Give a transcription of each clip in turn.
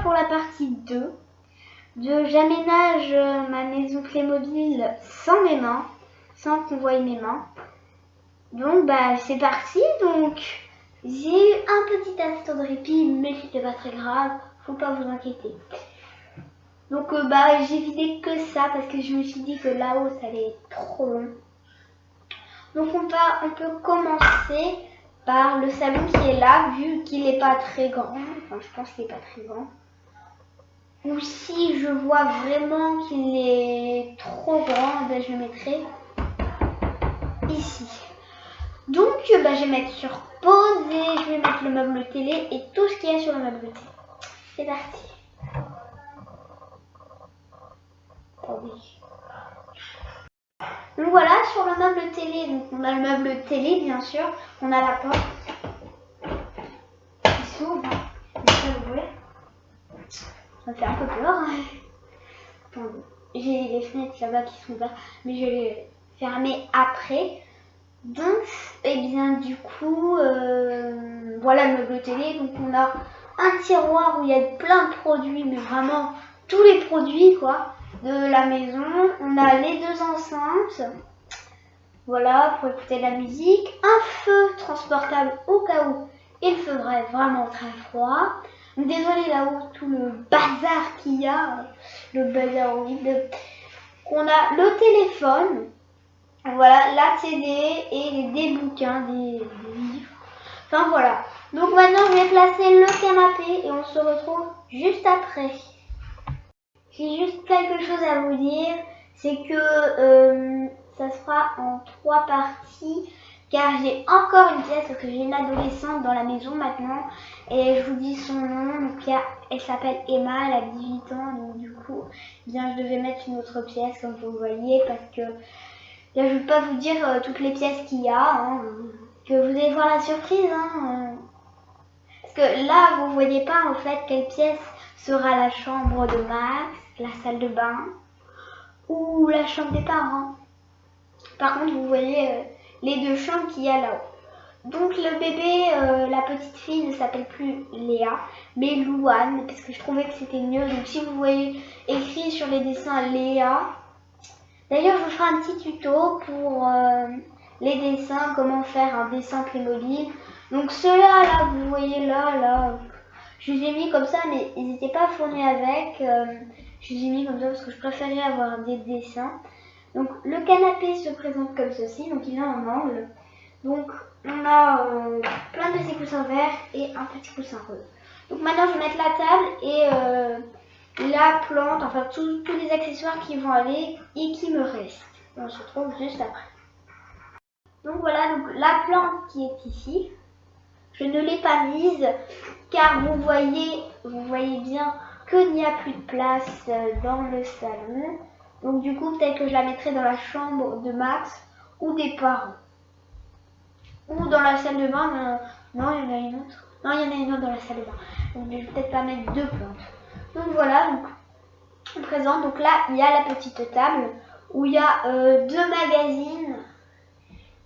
pour la partie 2 de j'aménage ma maison Playmobil sans mes mains, sans qu'on voie mes mains. Donc bah c'est parti. Donc j'ai eu un petit instant de répit, mais c'était pas très grave, faut pas vous inquiéter. Donc bah j'ai vidé que ça parce que je me suis dit que là-haut ça allait être trop long. Donc on peut commencer par le salon qui est là, vu qu'il n'est pas très grand. Enfin je pense qu'il n'est pas très grand. Ou si je vois vraiment qu'il est trop grand, ben je le mettrai ici. Donc ben, je vais mettre sur pause et je vais mettre le meuble télé et tout ce qu'il y a sur le meuble télé. C'est parti. Oh oui. Donc voilà, sur le meuble télé, donc on a le meuble télé bien sûr, on a la porte qui s'ouvre, ça vous voyez. Ça fait un peu peur. Attendez, j'ai les fenêtres là-bas qui sont ouvertes, mais je vais les fermer après. Donc, et bien du coup, voilà le meuble télé. Donc on a un tiroir où il y a plein de produits, mais vraiment tous les produits quoi de la maison. On a les deux enceintes, voilà pour écouter de la musique, un feu transportable au cas où il ferait vraiment très froid. Désolée là-haut tout le bazar qu'il y a, le bazar horrible. On a le téléphone. Voilà, la télé et des bouquins, des livres. Enfin voilà. Donc maintenant je vais placer le canapé et on se retrouve juste après. J'ai juste quelque chose à vous dire, c'est que ça se fera en 3 parties. Car j'ai encore une pièce, parce que j'ai une adolescente dans la maison maintenant. Et je vous dis son nom, donc elle s'appelle Emma, elle a 18 ans. Donc du coup, bien je devais mettre une autre pièce comme vous le voyez, parce que là, je ne vais pas vous dire toutes les pièces qu'il y a, hein, que vous allez voir la surprise. Hein, parce que là, vous ne voyez pas en fait quelle pièce sera la chambre de Max, la salle de bain ou la chambre des parents. Par contre, vous voyez les deux chambres qu'il y a là-haut. Donc le bébé, la petite fille ne s'appelle plus Léa, mais Louane, parce que je trouvais que c'était mieux. Donc si vous voyez écrit sur les dessins Léa, d'ailleurs, je vous ferai un petit tuto pour les dessins, comment faire un dessin Playmobil. Donc ceux-là, là, vous voyez là, je les ai mis comme ça, mais ils n'étaient pas fournis avec. Je les ai mis comme ça parce que je préférais avoir des dessins. Donc le canapé se présente comme ceci, donc il a un angle. Donc on a plein de petits coussins verts et un petit coussin rose. Donc maintenant, je vais mettre la table et la plante, enfin tous les accessoires qui vont aller et qui me restent. On se retrouve juste après. Donc voilà, donc la plante qui est ici, je ne l'ai pas mise car vous voyez bien qu'il n'y a plus de place dans le salon. Donc du coup, peut-être que je la mettrai dans la chambre de Max ou des parents. Ou dans la salle de bain, non, il y en a une autre. Non, il y en a une autre dans la salle de bain. Donc je vais peut-être pas mettre deux plantes. Donc voilà, donc on présente. Donc là, il y a la petite table où il y a deux magazines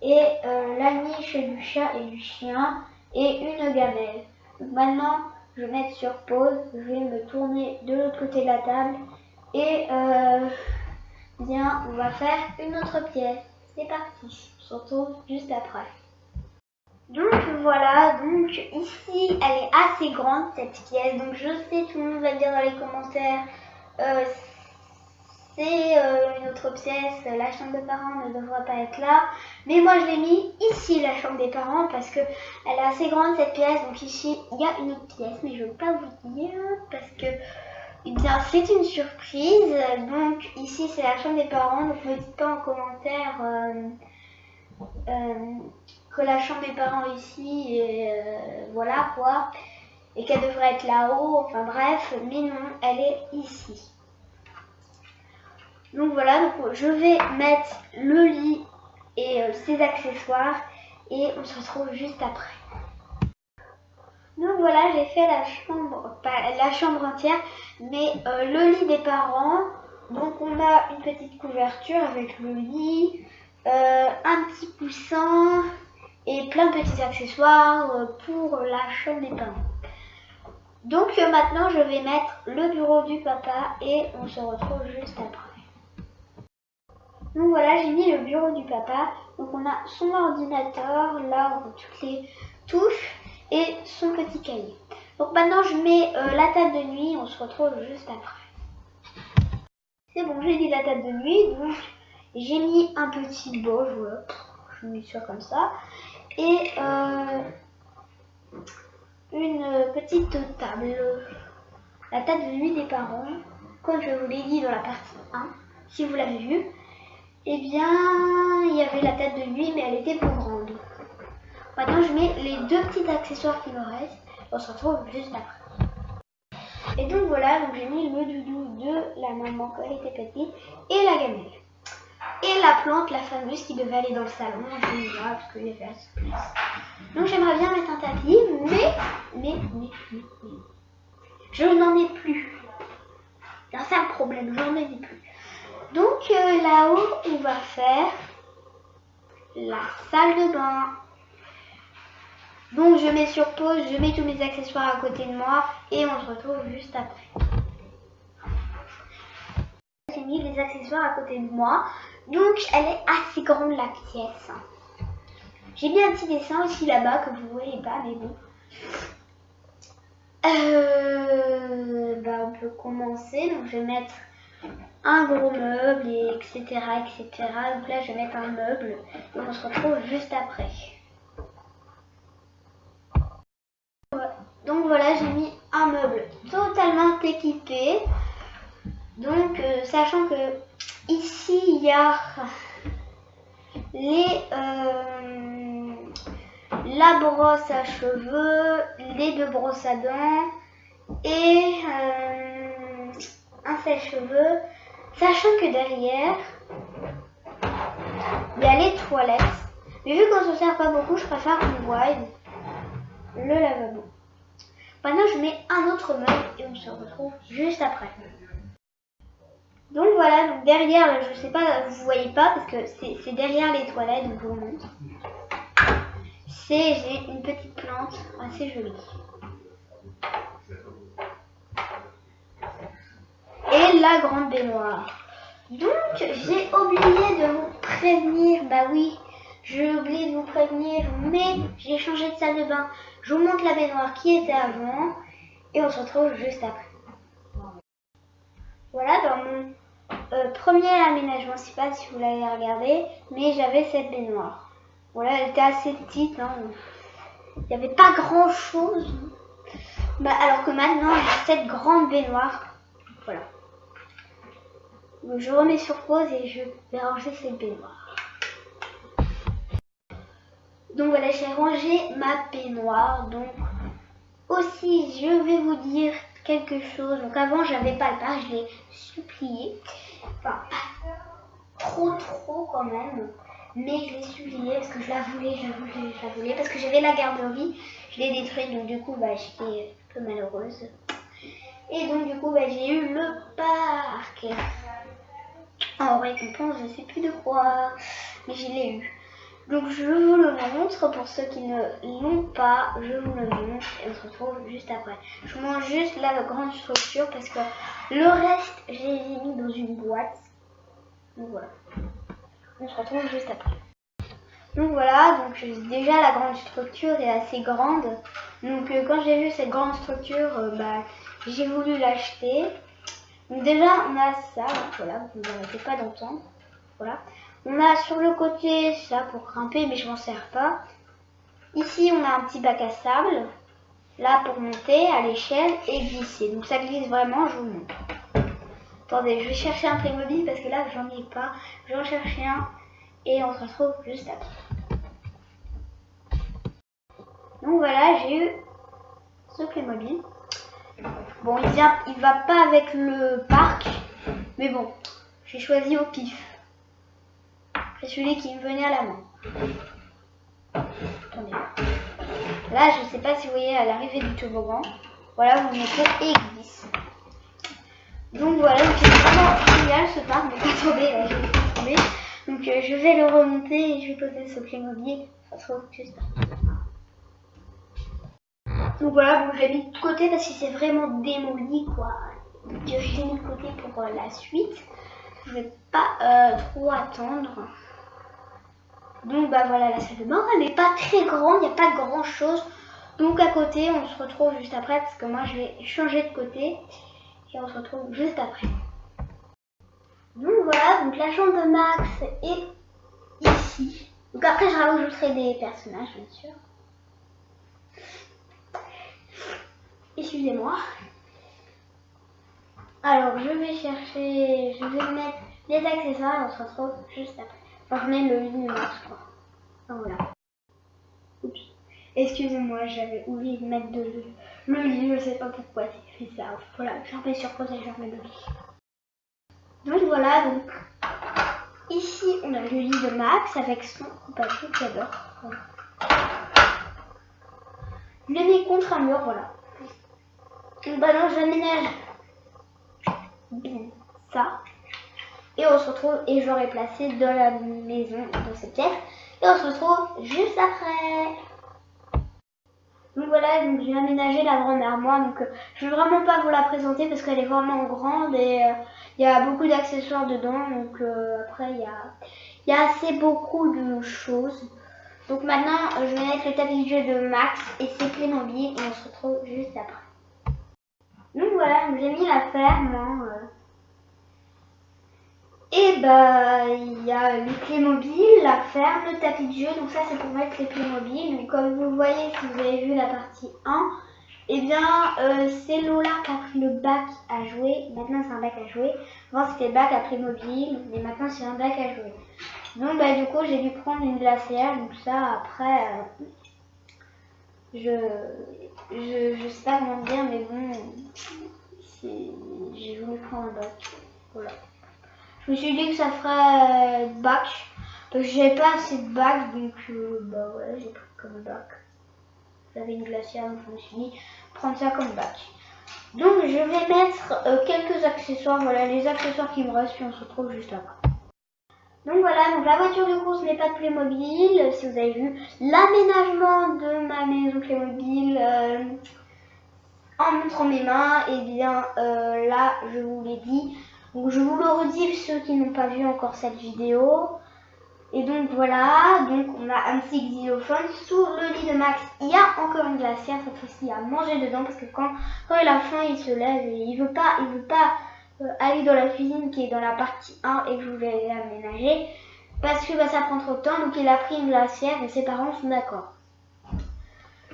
et la niche du chat et du chien et une gamelle. Donc maintenant, je vais mettre sur pause. Je vais me tourner de l'autre côté de la table et bien, on va faire une autre pièce. C'est parti. On se retrouve juste après. Donc voilà, donc ici elle est assez grande cette pièce, donc je sais tout le monde va dire dans les commentaires c'est une autre pièce, la chambre des parents ne devrait pas être là, mais moi je l'ai mis ici la chambre des parents parce que elle est assez grande cette pièce, donc ici il y a une autre pièce mais je ne veux pas vous dire parce que eh bien c'est une surprise. Donc ici c'est la chambre des parents, donc ne dites pas en commentaire que la chambre des parents ici, voilà quoi, et qu'elle devrait être là-haut, enfin bref, mais non, elle est ici. Donc voilà, donc je vais mettre le lit et ses accessoires et on se retrouve juste après. Donc voilà, j'ai fait la chambre, pas la chambre entière, mais le lit des parents. Donc on a une petite couverture avec le lit, un petit coussin et plein de petits accessoires pour la chambre des parents. Donc maintenant je vais mettre le bureau du papa et on se retrouve juste après. Donc voilà, j'ai mis le bureau du papa. Donc on a son ordinateur, là on voit toutes les touches et son petit cahier. Donc maintenant je mets la table de nuit, on se retrouve juste après. C'est bon, j'ai mis la table de nuit, donc j'ai mis un petit bol, voilà. Je mets ça comme ça. Et une petite table. La table de nuit des parents, comme je vous l'ai dit dans la partie 1, si vous l'avez vu, eh bien, il y avait la table de nuit, mais elle était plus grande. Maintenant, je mets les deux petits accessoires qui me restent. On se retrouve juste après. Et donc voilà, donc j'ai mis le doudou de la maman quand elle était petite et la gamelle. Et la plante, la fameuse qui devait aller dans le salon, je l'ai là parce qu'il y avait assez de place. Donc j'aimerais bien mettre un tapis, mais, je n'en ai plus. C'est un sale problème, j'en ai plus. Donc là-haut, on va faire la salle de bain. Donc je mets sur pause, je mets tous mes accessoires à côté de moi et on se retrouve juste après. J'ai mis les accessoires à côté de moi, donc elle est assez grande la pièce. J'ai mis un petit dessin aussi là-bas que vous ne voyez pas, mais bon. On peut commencer, donc je vais mettre un gros meuble, et etc., etc. Donc là, je vais mettre un meuble et on se retrouve juste après. Donc voilà, j'ai mis un meuble totalement équipé. Donc, sachant que ici, il y a la brosse à cheveux, les deux brosses à dents et un sèche-cheveux. Sachant que derrière, il y a les toilettes. Mais vu qu'on ne se sert pas beaucoup, je préfère qu'on voie le lavabo. Maintenant, je mets un autre meuble et on se retrouve juste après. Donc voilà, donc derrière, je sais pas, vous voyez pas parce que c'est derrière les toilettes, donc je vous montre. J'ai une petite plante assez jolie. Et la grande baignoire. Donc j'ai oublié de vous prévenir, bah oui, j'ai oublié de vous prévenir, mais j'ai changé de salle de bain. Je vous montre la baignoire qui était avant et on se retrouve juste après. Voilà, dans mon premier aménagement, je ne sais pas si vous l'avez regardé, mais j'avais cette baignoire. Voilà, elle était assez petite, hein. Il n'y avait pas grand chose. Alors que maintenant, j'ai cette grande baignoire. Voilà. Donc, je remets sur pause et je vais ranger cette baignoire. Donc voilà, j'ai rangé ma baignoire. Donc aussi, je vais vous dire quelque chose. Donc avant, j'avais pas le pas, je l'ai supplié. Enfin, pas trop quand même. Mais je l'ai supplié parce que je la voulais, parce que j'avais la garderie, je l'ai détruite, donc du coup j'étais un peu malheureuse. Et donc du coup j'ai eu le parc. En récompense, je sais plus de quoi, mais je l'ai eu. Donc je vous le montre pour ceux qui ne l'ont pas, je vous le montre et on se retrouve juste après. Je vous montre juste la grande structure parce que le reste je les ai mis dans une boîte. Donc voilà. On se retrouve juste après. Donc voilà, donc déjà la grande structure est assez grande. Donc quand j'ai vu cette grande structure, j'ai voulu l'acheter. Donc déjà on a ça, voilà, vous n'arrêtez pas d'entendre. Voilà. On a sur le côté ça pour grimper, mais je m'en sers pas. Ici on a un petit bac à sable, là pour monter à l'échelle et glisser. Donc ça glisse vraiment, je vous montre. Attendez, je vais chercher un Playmobil parce que là j'en ai pas. Je vais en chercher un. Et on se retrouve juste après. Donc voilà, j'ai eu ce Playmobil. Bon, il va pas avec le parc, mais bon, j'ai choisi au pif. C'est celui qui me venait à la main. Attendez. Là, je sais pas si vous voyez à l'arrivée du toboggan. Voilà, vous mettez et il glisse. Donc voilà, c'est vraiment génial ce parc. Donc attendez, là, je vais tomber. Donc je vais le remonter et je vais poser ce Playmobil. Ça se retrouve juste là. Donc voilà, bon, je l'ai mis de côté parce que c'est vraiment démoli quoi. Donc je l'ai mis de côté pour la suite. Je vais pas trop attendre. Donc bah voilà, la salle de bain, elle n'est pas très grande, il n'y a pas grand chose. Donc à côté, on se retrouve juste après parce que moi je vais changer de côté. Et on se retrouve juste après. Donc voilà, donc la chambre de Max est ici. Donc après je rajouterai des personnages bien sûr. Excusez-moi. Alors je vais chercher, je vais mettre les accessoires et on se retrouve juste après. Enfin je mets le lit de Max quoi. Enfin, voilà. Oups. Excusez-moi, j'avais oublié de mettre le lit, je sais pas pourquoi j'ai fait ça. Voilà, je remets sur pause et je remets le lit. Donc voilà, donc ici on a le lit de Max avec son papier que j'adore. Voilà. Je l'ai mis contre un mur, voilà. Donc maintenant je ménage ça. Et on se retrouve, et je l'aurai placé dans la maison, dans cette pièce. Et on se retrouve juste après. Donc voilà, donc j'ai aménagé la grande armoire. Donc je ne vais vraiment pas vous la présenter parce qu'elle est vraiment grande et il y a beaucoup d'accessoires dedans. Donc après il y a assez beaucoup de choses. Donc maintenant je vais mettre le tapis de jeu de Max et ses Playmobil et on se retrouve juste après. Donc voilà, j'ai mis la ferme. Et bah il y a les Playmobil, la ferme, le tapis de jeu, donc ça c'est pour mettre les Playmobil. Donc comme vous voyez, si vous avez vu la partie 1, et bien c'est Lola qui a pris le bac à jouer. Maintenant c'est un bac à jouer. Avant c'était le bac à Playmobil, mais maintenant c'est un bac à jouer. Donc bah du coup j'ai dû prendre une glacière, donc ça après je sais pas comment dire, mais bon j'ai voulu prendre un bac. Voilà. Je me suis dit que ça ferait bac, parce que j'avais pas assez de bac, donc bah ouais, j'ai pris comme bac. J'avais une glacière, donc je me suis dit prendre ça comme bac. Donc je vais mettre quelques accessoires, voilà les accessoires qui me restent, puis on se retrouve juste après. Donc voilà, donc la voiture de course n'est pas de Playmobil, si vous avez vu l'aménagement de ma maison Playmobil en montrant mes mains, et bien là je vous l'ai dit. Donc je vous le redis ceux qui n'ont pas vu encore cette vidéo. Et donc voilà, donc on a un petit xylophone. Sous le lit de Max, il y a encore une glacière, cette fois-ci à manger dedans parce que quand il a faim, il se lève et il veut pas aller dans la cuisine qui est dans la partie 1 et que je voulais aménager parce que bah, ça prend trop de temps, donc il a pris une glacière et ses parents sont d'accord.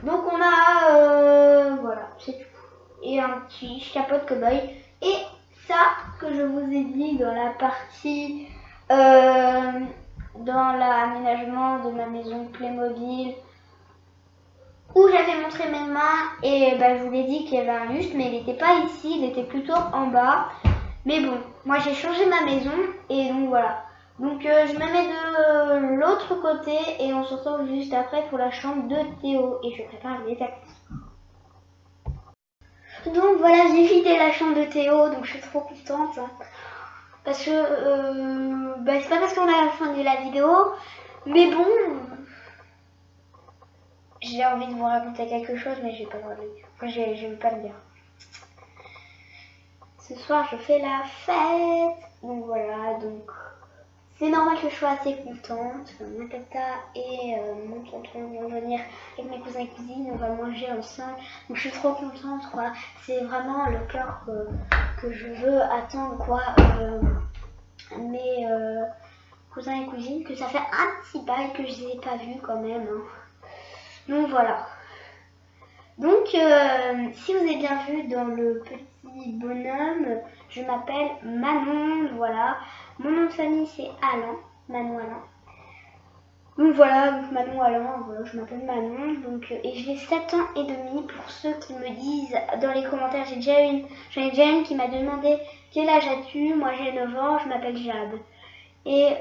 Donc on a voilà, c'est tout. Et un petit chapeau de cow-boy et ça que je vous ai dit dans la partie dans l'aménagement de ma maison Playmobil où j'avais montré mes mains et bah, je vous l'ai dit qu'il y avait un lustre, mais il n'était pas ici, il était plutôt en bas. Mais bon, moi j'ai changé ma maison et donc voilà. Donc je me mets de l'autre côté et on se retrouve juste après pour la chambre de Théo et je prépare les accessoires. Donc voilà, j'ai vidé la chambre de Théo, donc je suis trop contente. Hein. Parce que bah, c'est pas parce qu'on a la fin de la vidéo, mais bon, j'ai envie de vous raconter quelque chose, mais je vais pas le dire. Enfin, je vais pas le dire. Ce soir, je fais la fête, donc voilà, donc c'est normal que je sois assez contente. Ma tata et mon tonton vont venir avec mes cousins et cousines, on va manger ensemble, donc je suis trop contente, quoi. C'est vraiment le cœur que je veux attendre, quoi. Mes cousins et cousines, que ça fait un petit bail que je les ai pas vus quand même. Hein. Donc voilà. Donc si vous avez bien vu dans le petit bonhomme, je m'appelle Manon, voilà. Mon nom de famille c'est Alain, Manon Alain. Donc voilà, donc Manon Alain, voilà, je m'appelle Manon, donc, et j'ai 7 ans et demi pour ceux qui me disent dans les commentaires, j'en ai déjà une qui m'a demandé quel âge as-tu, moi j'ai 9 ans, je m'appelle Jade. Et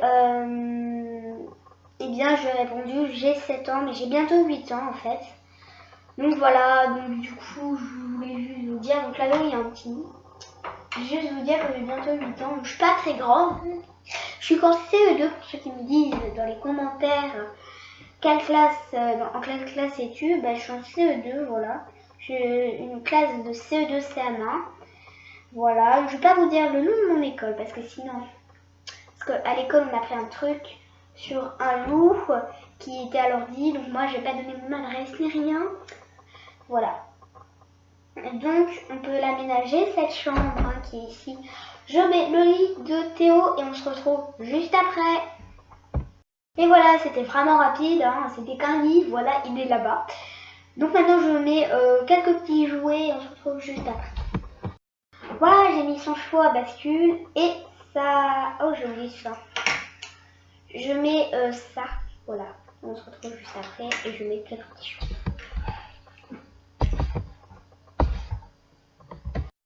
eh bien je lui ai répondu, j'ai 7 ans, mais j'ai bientôt 8 ans en fait. Donc voilà, donc du coup je voulais juste vous dire, donc là-dedans il y a un petit mot. Juste vous dire que j'ai bientôt 8 ans, donc je suis pas très grande. Je suis qu'en CE2 pour ceux qui me disent dans les commentaires quelle classe, en quelle classe es-tu, bah, je suis en CE2, voilà. Je une classe de CE2 CM1. Voilà, je vais pas vous dire le nom de mon école parce que sinon, parce qu'à l'école on a fait un truc sur un loup qui était à l'ordi, donc moi je vais pas donner mon adresse ni rien. Voilà. Donc on peut l'aménager cette chambre hein, qui est ici. Je mets le lit de Théo et on se retrouve juste après. Et voilà, c'était vraiment rapide, hein, c'était qu'un lit, voilà, il est là-bas. Donc maintenant je mets quelques petits jouets et on se retrouve juste après. Voilà, j'ai mis son chaud à bascule et ça... Oh, j'ai oublié ça. Je mets ça, voilà. On se retrouve juste après et je mets quelques petits choux.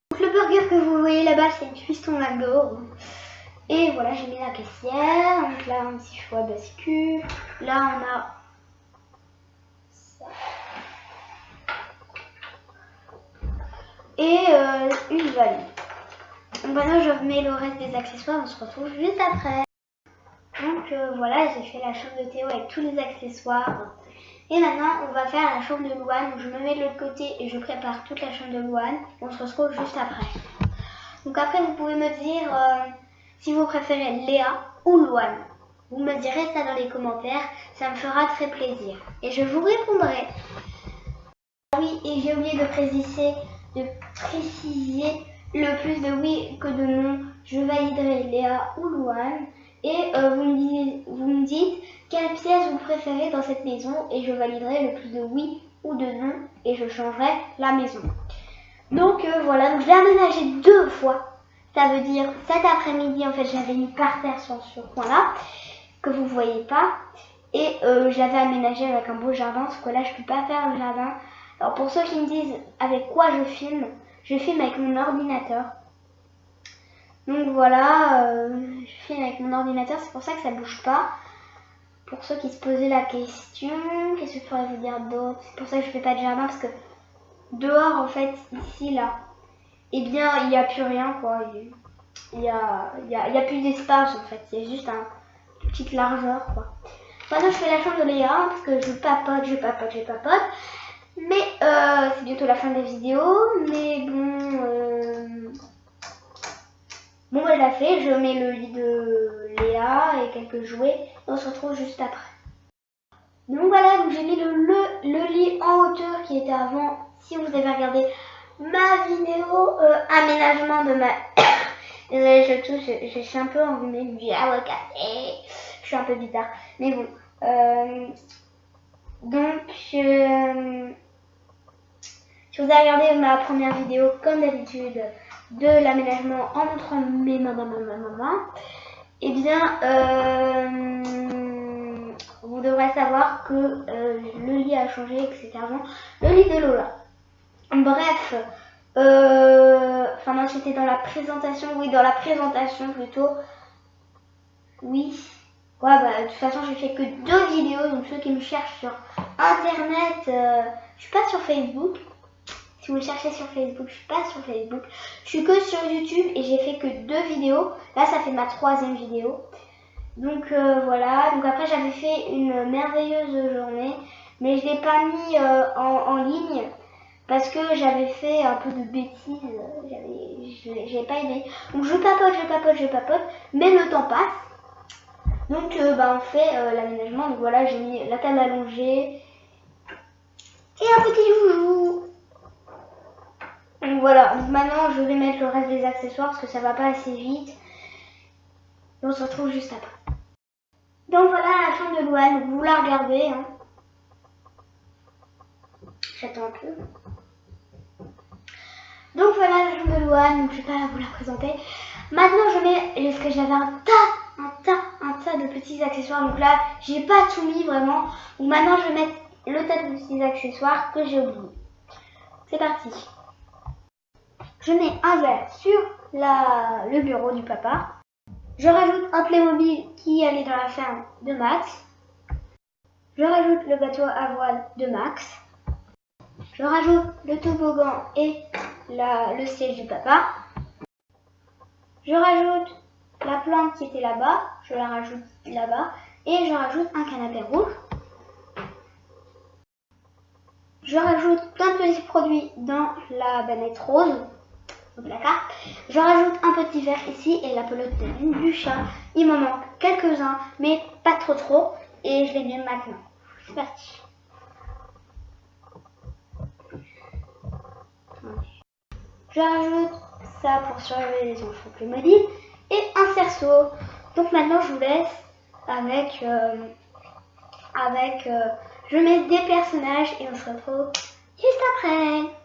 Donc le burger que vous voyez là-bas, c'est une cuisson McDo. Et voilà, j'ai mis la caissière. Donc là, un petit choix à bascule. Là, on a ça. Et une valise. Donc maintenant, je remets le reste des accessoires. On se retrouve juste après. Donc voilà, j'ai fait la chambre de Théo avec tous les accessoires. Et maintenant, on va faire la chambre de Louane. Je me mets de l'autre côté et je prépare toute la chambre de Louane. On se retrouve juste après. Donc après, vous pouvez me dire si vous préférez Léa ou Louane. Vous me direz ça dans les commentaires. Ça me fera très plaisir. Et je vous répondrai. Oui, et j'ai oublié de préciser le plus de oui que de non. Je validerai Léa ou Louane. Et vous me dites quelle pièce vous préférez dans cette maison et je validerai le plus de oui ou de non et je changerai la maison. Donc voilà, donc je l'ai aménagé 2 fois. Ça veut dire cet après-midi, en fait, j'avais mis par terre sur ce coin-là que vous voyez pas. Et je l'avais aménagé avec un beau jardin, parce que là, je peux pas faire le jardin. Alors pour ceux qui me disent avec quoi je filme avec mon ordinateur. Donc voilà, je filme avec mon ordinateur, c'est pour ça que ça bouge pas. Pour ceux qui se posaient la question, qu'est-ce que je pourrais vous dire d'autre? C'est pour ça que je fais pas de jardin, parce que dehors, en fait, ici, là, eh bien, il n'y a plus rien, quoi. Il y a plus d'espace, en fait. Il y a juste une petite largeur, quoi. Maintenant, je fais la chambre de Léa, parce que je papote. Mais c'est bientôt la fin de la vidéo. Mais bon... Bon, bah, je la fais, je mets le lit de Léa et quelques jouets et on se retrouve juste après. Donc voilà, donc j'ai mis le lit en hauteur qui était avant. Si vous avez regardé ma vidéo aménagement de ma... Désolée, je touche, je suis un peu enrhumée du café. Je suis un peu bizarre. Mais bon. Donc, si vous avez regardé ma première vidéo, comme d'habitude, de l'aménagement en montrant mes mamans, eh bien, vous devrez savoir que le lit a changé, que c'était avant le lit de Lola. Bref, enfin moi j'étais dans la présentation, oui, dans la présentation plutôt. Oui, ouais, bah de toute façon j'ai fait que 2 vidéos, donc ceux qui me cherchent sur internet, je suis pas sur Facebook. Si vous me cherchez sur Facebook, je suis pas sur Facebook. Je suis que sur YouTube et j'ai fait que 2 vidéos. Là, ça fait ma 3e vidéo. Donc voilà. Donc après, j'avais fait une merveilleuse journée. Mais je l'ai pas mis en ligne. Parce que j'avais fait un peu de bêtises. J'avais pas aimé. Donc je papote. Mais le temps passe. Donc bah, on fait l'aménagement. Donc voilà, j'ai mis la table allongée. Et un petit joujou. Donc voilà, donc maintenant je vais mettre le reste des accessoires parce que ça va pas assez vite. Et on se retrouve juste après. Donc voilà la chambre de Louane, vous la regardez. Hein. J'attends un peu. Donc voilà la chambre de Louane, donc je vais pas vous la présenter. Maintenant je mets, parce que j'avais un tas de petits accessoires. Donc là, j'ai pas tout mis vraiment. Donc maintenant je vais mettre le tas de petits accessoires que j'ai oublié. C'est parti. Je mets un verre sur le bureau du papa. Je rajoute un Playmobil qui allait dans la ferme de Max. Je rajoute le bateau à voile de Max. Je rajoute le toboggan et le siège du papa. Je rajoute la plante qui était là-bas. Je la rajoute là-bas. Et je rajoute un canapé rouge. Je rajoute plein de petits produits dans la banette rose, au placard. Je rajoute un petit verre ici et la pelote de laine du chat. Il m'en manque quelques-uns, mais pas trop. Et je les mets maintenant. C'est parti. Je rajoute ça pour surveiller les enfants plus mobiles et un cerceau. Donc maintenant je vous laisse avec je mets des personnages et on se retrouve juste après.